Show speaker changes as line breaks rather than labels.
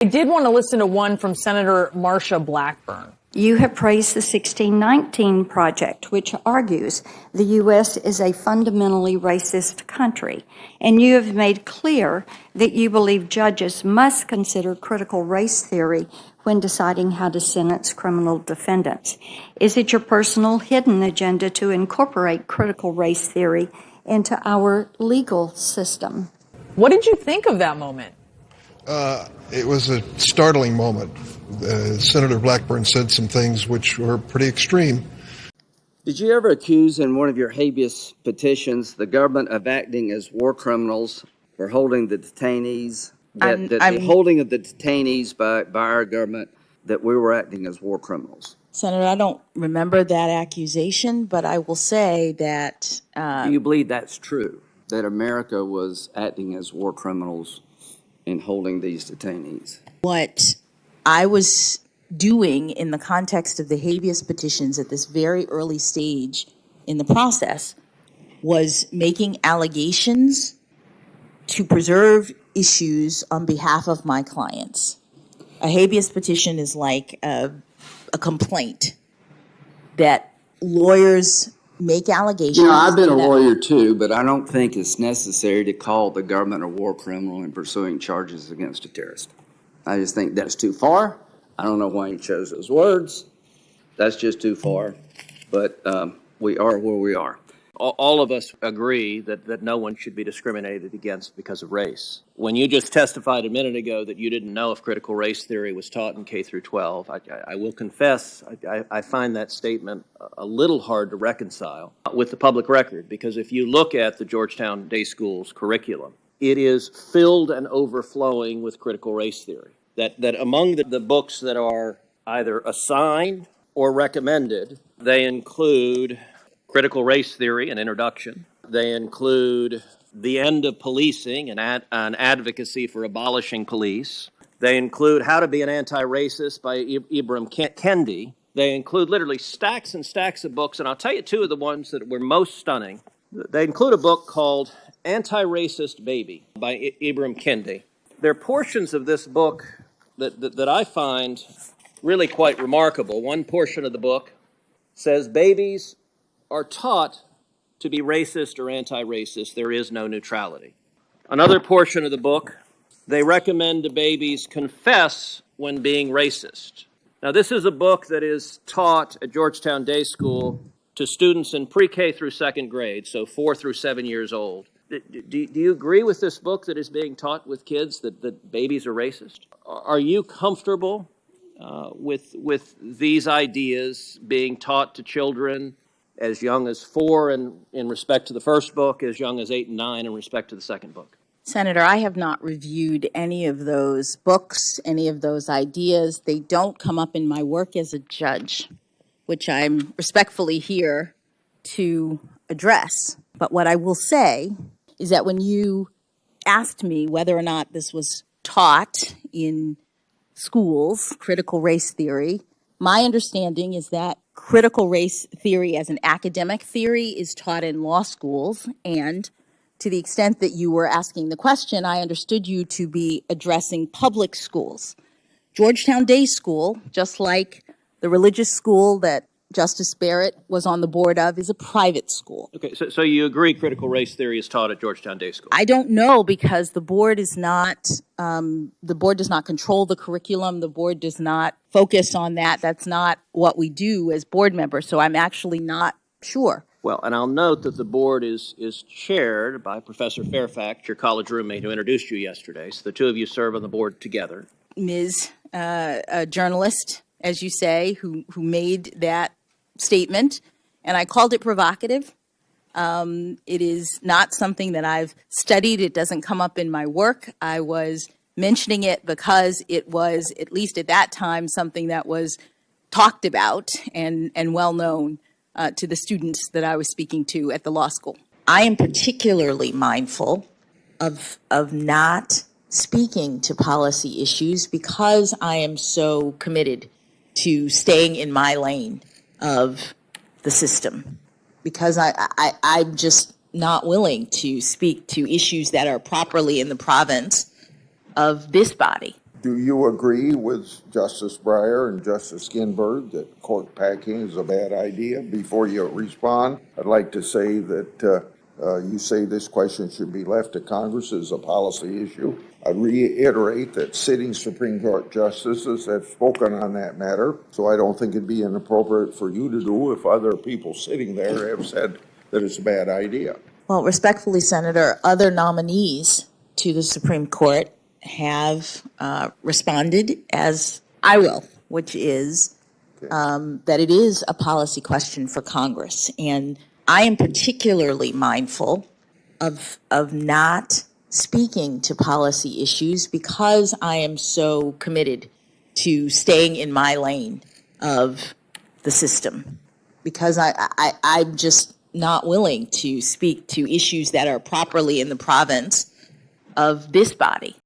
I did want to listen to one from Senator Marsha Blackburn.
You have praised the 1619 Project, which argues the U.S. is a fundamentally racist country, and you have made clear that you believe judges must consider critical race theory when deciding how to sentence criminal defendants. Is it your personal hidden agenda to incorporate critical race theory into our legal system?
What did you think of that moment?
It was a startling moment. Senator Blackburn said some things which were pretty extreme.
Did you ever accuse in one of your habeas petitions the government of acting as war criminals for holding the detainees, the holding of the detainees by our government, that we were acting as war criminals?
Senator, I don't remember that accusation, but I will say that...
Do you believe that's true, that America was acting as war criminals in holding these detainees?
What I was doing in the context of the habeas petitions at this very early stage in the process was making allegations to preserve issues on behalf of my clients. A habeas petition is like a complaint that lawyers make allegations.
You know, I've been a lawyer too, but I don't think it's necessary to call the government a war criminal in pursuing charges against a terrorist. I just think that's too far. I don't know why he chose those words. That's just too far. But we are where we are.
All of us agree that no one should be discriminated against because of race. When you just testified a minute ago that you didn't know if critical race theory was taught in K through 12, I will confess I find that statement a little hard to reconcile with the public record, because if you look at the Georgetown Day School's curriculum, it is filled and overflowing with critical race theory. That among the books that are either assigned or recommended, they include Critical Race Theory, an introduction. They include The End of Policing, an advocacy for abolishing police. They include How to Be an Anti-Racist by Ibram Kendi. They include literally stacks and stacks of books, and I'll tell you two of the ones that were most stunning. They include a book called Anti-Racist Baby by Ibram Kendi. There are portions of this book that I find really quite remarkable. One portion of the book says babies are taught to be racist or anti-racist. There is no neutrality. Another portion of the book, they recommend to babies confess when being racist. Now, this is a book that is taught at Georgetown Day School to students in pre-K through second grade, so 4 through 7 years old. Do you agree with this book that is being taught with kids that babies are racist? Are you comfortable with these ideas being taught to children as young as 4 in respect to the first book, as young as 8 and 9 in respect to the second book?
Senator, I have not reviewed any of those books, any of those ideas. They don't come up in my work as a judge, which I'm respectfully here to address. But what I will say is that when you asked me whether or not this was taught in schools, critical race theory, my understanding is that critical race theory as an academic theory is taught in law schools, and to the extent that you were asking the question, I understood you to be addressing public schools. Georgetown Day School, just like the religious school that Justice Barrett was on the board of, is a private school.
Okay, so you agree critical race theory is taught at Georgetown Day School?
I don't know, because the board is not, the board does not control the curriculum. The board does not focus on that. That's not what we do as board members, so I'm actually not sure.
Well, and I'll note that the board is chaired by Professor Fairfax, your college roommate who introduced you yesterday. So the two of you serve on the board together.
Ms. A journalist, as you say, who made that statement, and I called it provocative. It is not something that I've studied. It doesn't come up in my work. I was mentioning it because it was, at least at that time, something that was talked about and well known to the students that I was speaking to at the law school. I am particularly mindful of not speaking to policy issues because I am so committed to staying in my lane of the system, because I'm just not willing to speak to issues that are properly in the province of this body.
Do you agree with Justice Breyer and Justice Ginsburg that court packing is a bad idea? Before you respond, I'd like to say that you say this question should be left to Congress as a policy issue. I reiterate that sitting Supreme Court justices have spoken on that matter, so I don't think it'd be inappropriate for you to do if other people sitting there have said that it's a bad idea.
Well, respectfully, Senator, other nominees to the Supreme Court have responded as I will, which is that it is a policy question for Congress. And I am particularly mindful of not speaking to policy issues because I am so committed to staying in my lane of the system, because I'm just not willing to speak to issues that are properly in the province of this body.